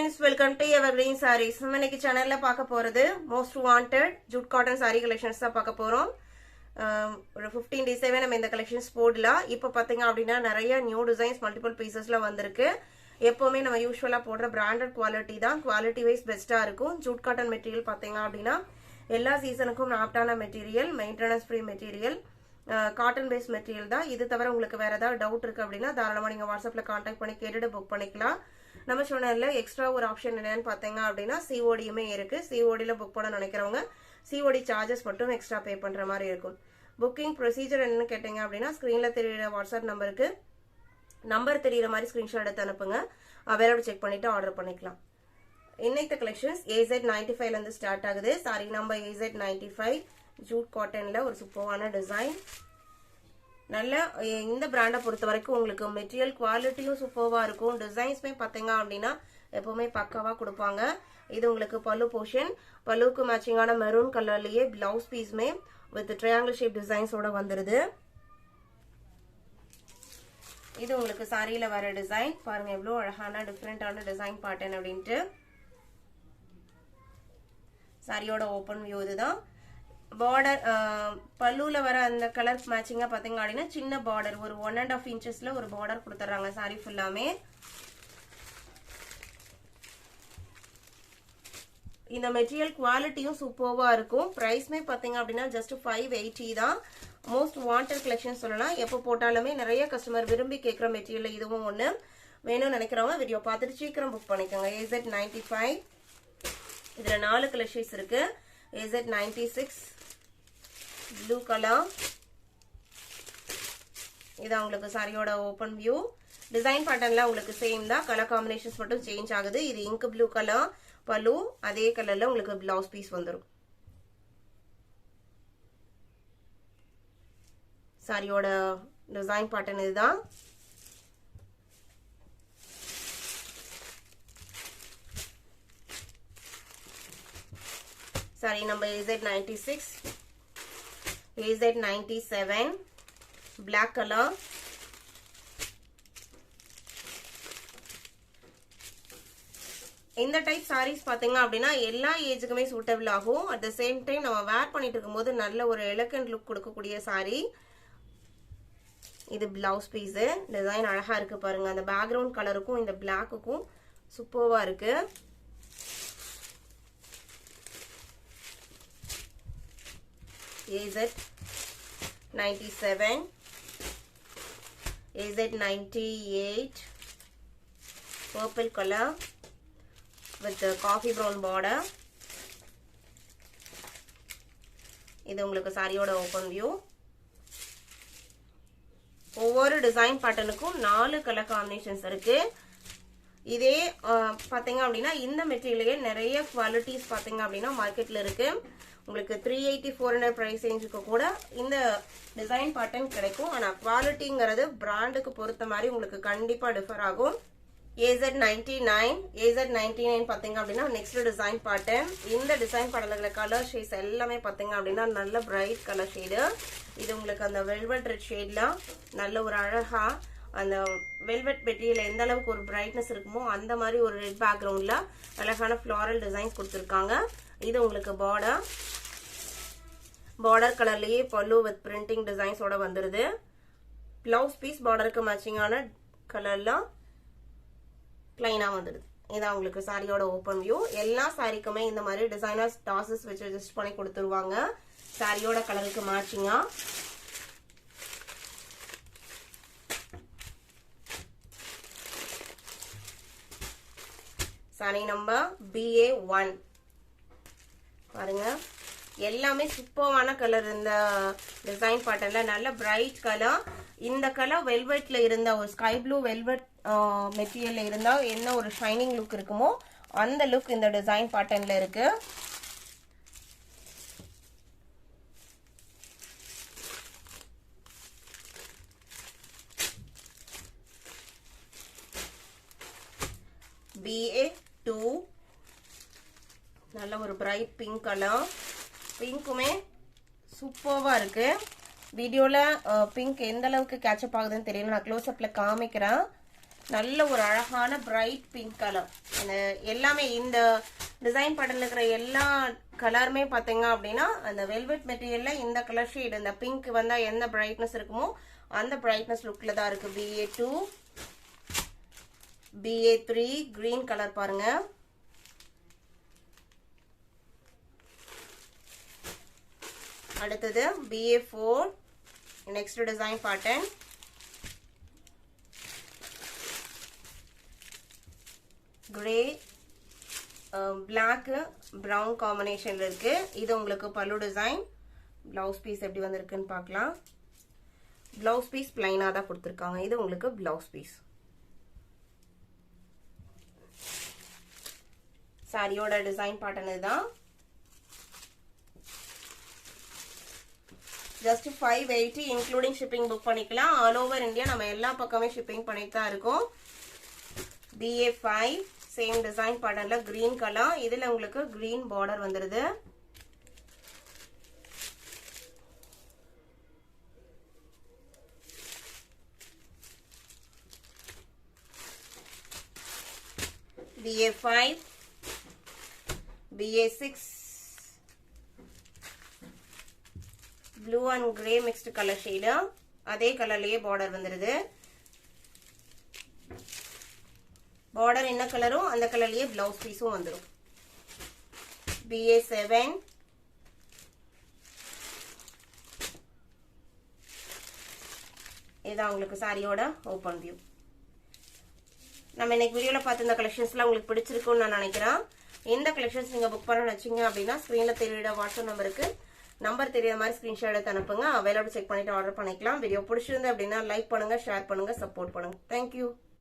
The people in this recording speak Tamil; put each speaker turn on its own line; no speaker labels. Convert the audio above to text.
friends, welcome to Evergreen Sarees. நம்ம இன்னைக்கு சேனல்ல பார்க்க போறது most wanted jute cotton saree collections தான் பார்க்க போறோம். ஒரு 15 daysவே நம்ம இந்த collections போடலாம். இப்போ பாத்தீங்க அப்படினா நிறைய நியூ டிசைன்ஸ் மல்டிபிள் பீசஸ்ல வந்திருக்கு. எப்பவுமே நம்ம யூசுவலா போடுற பிராண்டட் குவாலிட்டி தான். குவாலிட்டி வைஸ் பெஸ்டா இருக்கும். jute cotton மெட்டீரியல் பாத்தீங்க அப்படினா எல்லா சீசனுக்கும் ஆப்டான material, maintenance free material, cotton base material தான். இது தவிர உங்களுக்கு வேற ஏதாவது டவுட் இருக்கு அப்படின்னா தாராளமா நீங்க வாட்ஸ்அப்ல கான்டாக்ட் பண்ணி கேட்டுட்டு புக் பண்ணிக்கலாம். நம்ம சேனல்ல எக்ஸ்ட்ரா ஒரு ஆப்ஷன் என்னன்னு பாத்தீங்க அப்படின்னா சிஓடியுமே இருக்கு. சிஓடில புக் பண்ண நினைக்கிறவங்க சிஓடி சார்ஜஸ் மட்டும் எக்ஸ்ட்ரா பே பண்ற மாதிரி இருக்கும். புக்கிங் ப்ரொசீஜர் என்னன்னு கேட்டீங்க அப்படின்னா ஸ்கிரீன்ல தெரியுற வாட்ஸ்அப் நம்பருக்கு நம்பர் தெரியுற மாதிரி ஸ்கிரீன்ஷாட் எடுத்து அனுப்புங்க. அவைலபிள் செக் பண்ணிட்டு ஆர்டர் பண்ணிக்கலாம். இன்னைக்கு கலெக்ஷன்ஸ் AZ95 இருந்து ஸ்டார்ட் ஆகுது. சாரி நம்பர் AZ95 ஜூட் காட்டன்ல ஒரு சூப்பரான டிசைன். நல்ல இந்த பிராண்டை பொறுத்த வரைக்கும் உங்களுக்கு மெட்டீரியல் குவாலிட்டியும் சூப்பர்வா இருக்கும். டிசைன்ஸ்மே பாத்தீங்க அப்படின்னா எப்பவுமே பக்காவா கொடுப்பாங்க. இது உங்களுக்கு பல்லு போர்ஷன், பல்லுக்கு மேட்சிங்கான மெரூன் கலர்லயே பிளவுஸ் பீஸ்மே வித் ட்ரையாங்கிள் ஷேப் டிசைன்ஸோட வந்துருது. இது உங்களுக்கு சாரியில வர டிசைன் பாருங்க, எவ்வளவு அழகான டிஃப்ரெண்டான டிசைன் பேட்டர்ன் அப்படின்ட்டு. சாரியோட ஓபன் வியூ இதுதான். பார்டர் பல்லுல வர அந்த கலர் மேட்சிங்கா பாத்தீங்க அப்படின்னா சின்ன பார்டர் ஒரு 1.5 inchesல ஒரு பார்டர் கொடுத்துறாங்க சாரி ஃபுல்லாமே. இந்த மெட்டீரியல் குவாலிட்டியும் சூப்பர்வா இருக்கும். பிரைஸ்மே பாத்தீங்க அப்படின்னா ஜஸ்ட் 580 தான். மோஸ்ட் வாண்டட் கலெக்ஷன் சொல்லலாம். எப்போ போட்டாலுமே நிறைய கஸ்டமர் விரும்பி கேட்கிற மெட்டீரியல் இதுவும் ஒண்ணு. வேணும்னு நினைக்கிறவங்க வீடியோ பார்த்துட்டு சீக்கிரம் புக் பண்ணிக்கோங்க. AZ95 இதுல 4 கலெக்ஷன்ஸ் இருக்கு. AZ96 ப்ளூ கலர், இது உங்களுக்கு சாரியோட ஓபன் வியூ. டிசைன் பேட்டர்ன்ல உங்களுக்கு சேம் தான், கலர் காம்பினேஷன்ஸ் மட்டும் சேஞ்ச் ஆகுது. இது இங்க் ப்ளூ கலர் பல்லு, அதே கலர்ல உங்களுக்கு பிளவுஸ் பீஸ் வந்துடும். சாரியோட டிசைன் பேட்டர்ன் இதுதான். Sorry number AZ96 AZ97 black color. இந்த டைப் sarees பாத்தீங்க அப்படின்னா எல்லா ஏஜுக்குமே சூட்டபிள் ஆகும். அட் த சேம் டைம் நம்ம வேர் பண்ணிட்டு இருக்கும்போது நல்ல ஒரு எலகன்ட் லுக் கொடுக்கக்கூடிய சாரி. இது பிளவுஸ் பீஸ். டிசைன் அழகா இருக்கு பாருங்க. அந்த பேக்ரவுண்ட் கலருக்கும் இந்த பிளாக்குக்கும் சூப்பர்வா இருக்கு. AZ97 AZ98 purple color with the coffee brown border. இது உங்களுக்கு சாரியோட ஓபன் வியூ. ஒவ்வொரு டிசைன் பேட்டர்னுக்கும் 4 கலர் காம்பினேஷன்ஸ் இருக்கு. இதே பாத்தீங்க அப்படின்னா இந்த மெட்டீரியலே நிறைய குவாலிட்டிஸ் பாத்தீங்க அப்படின்னா மார்க்கெட்ல இருக்கு. உங்களுக்கு 380-400 பிரைஸ் ரேஞ்சுக்கு கூட இந்த டிசைன் பேட்டர்ன் கிடைக்கும். ஆனா குவாலிட்டிங்கிறது பிராண்டுக்கு பொறுத்த மாதிரி உங்களுக்கு கண்டிப்பா டிஃபர் ஆகும். AZ99 பாத்தீங்க அப்படின்னா நெக்ஸ்ட் டிசைன் பேட்டர்ன். இந்த டிசைன் பேட்டர்ன்ல கலர் ஷேட்ஸ் எல்லாமே பாத்தீங்க அப்படின்னா நல்ல பிரைட் கலர் ஷேடு. இது உங்களுக்கு அந்த வெல்வெட் ரெட் ஷேட்ல நல்ல ஒரு அழகா அந்த வெல்வெட் மெட்டீரியல் எந்த அளவுக்கு ஒரு பிரைட்னஸ் இருக்குமோ அந்த மாதிரி ஒரு ரெட் பேக்ரவுண்ட்ல அழகான ஃப்ளாரல் டிசைன்ஸ் கொடுத்துருக்காங்க. இது உங்களுக்கு பார்டர் கலர்லயே பல்லு வித் பிரிண்டிங் டிசைன்ஸோட வந்துருது. பிளவுஸ் பீஸ் பார்டருக்கு மேட்சிங்கான கலர்ல பிளைனா வந்துடுது. இதான் உங்களுக்கு சாரியோட ஓபன் வியூ. எல்லா சாரிக்குமே இந்த மாதிரி டிசைனர்ஸ் டாசஸ் வச்சு அட்ஜஸ்ட் பண்ணி கொடுத்துருவாங்க சாரியோட கலருக்கு மேட்சிங்கா. சாரி நம்பர் BA1 பாருங்க, எல்லாமே சூப்பரான கலர். இந்த டிசைன் பேட்டர்ன்ல நல்ல பிரைட் கலர். இந்த கலர் வெல்வெட்ல இருந்தா ஒரு ஸ்கை ப்ளூ வெல்வெட் மெட்டீரியல்ல இருந்தா என்ன ஒரு ஷைனிங் லுக் இருக்குமோ அந்த லுக் இந்த டிசைன் பேட்டர்ன்ல இருக்கு. BA2 நல்ல ஒரு பிரைட் பிங்க் கலர். பிங்க்குமே சூப்பர்வா இருக்கு. வீடியோல பிங்க் எந்த அளவுக்கு கேட்சப் ஆகுதுன்னு தெரியல, நான் க்ளோஸ் அப்ல காமிக்கிறேன். நல்ல ஒரு அழகான பிரைட் பிங்க் கலர். எல்லாமே இந்த டிசைன் பேட்டர்ல இருக்கிற எல்லா கலருமே பாத்தீங்க அப்படின்னா அந்த வெல்வெட் மெட்டீரியல்ல இந்த கலர் ஷேட், இந்த பிங்க் வந்தா என்ன பிரைட்னஸ் இருக்குமோ அந்த பிரைட்னஸ் லுக்ல தான் இருக்கு. BA2 BA3 கிரீன் கலர் பாருங்க. அடுத்தது BA4 next design pattern. Grey black brown காம்பினேஷன்ல இருக்கு. இது உங்களுக்கு பல்லு டிசைன். பிளவுஸ் பீஸ் எப்படி வந்திருக்குன்னு பார்க்கலாம். பிளவுஸ் பீஸ் பிளைனா தான் கொடுத்துருக்காங்க. இது உங்களுக்கு பிளவுஸ் பீஸ். சாரியோட டிசைன் பேட்டர்ன் இதுதான். ஜஸ்ட் 580 இன்க்ளூடிங் ஷிப்பிங் புக் பண்ணிக்கலாம். ஆல் ஓவர் இந்தியா நம்ம எல்லா பக்கமே ஷிப்பிங் பண்ணிட்டு தான் இருக்கோம். BA5 சேம் டிசைன் பேட்டர்ன்ல கிரீன் கலர். இதுல உங்களுக்கு கிரீன் பார்டர் வந்துருது. BA5 BA6 blue and grey mixed colour shade. அதே கலர்லயே பார்டர் வந்துருது. பார்டர் என்ன கலரும் அந்த கலர்லயே பிளவுஸ் பீஸும் வந்துடும். BA7 இதான் உங்களுக்கு சாரியோட ஓபன் வியூ. நம்ம இன்னைக்கு வீடியோல பார்த்த இந்த கலெக்ஷன்ஸ்லாம் உங்களுக்கு பிடிச்சிருக்கும்னு நான் நினைக்கிறேன். இந்த கலெக்ஷன்ஸ் நீங்க புக் பண்ண நினைச்சீங்க அப்படின்னா ஸ்கிரீன்ல தெரியுற வாட்ஸ்அப் நம்பருக்கு நம்பர் தெரியாத மாதிரி ஸ்கிரீன்ஷாட் எடுத்து அனுப்புங்க. அவைலபிள் செக் பண்ணிட்டு ஆர்டர் பண்ணிக்கலாம். வீடியோ பிடிச்சிருந்து அப்படின்னா லைக் பண்ணுங்க, ஷேர் பண்ணுங்க, சப்போர்ட் பண்ணுங்க. தேங்க்யூ.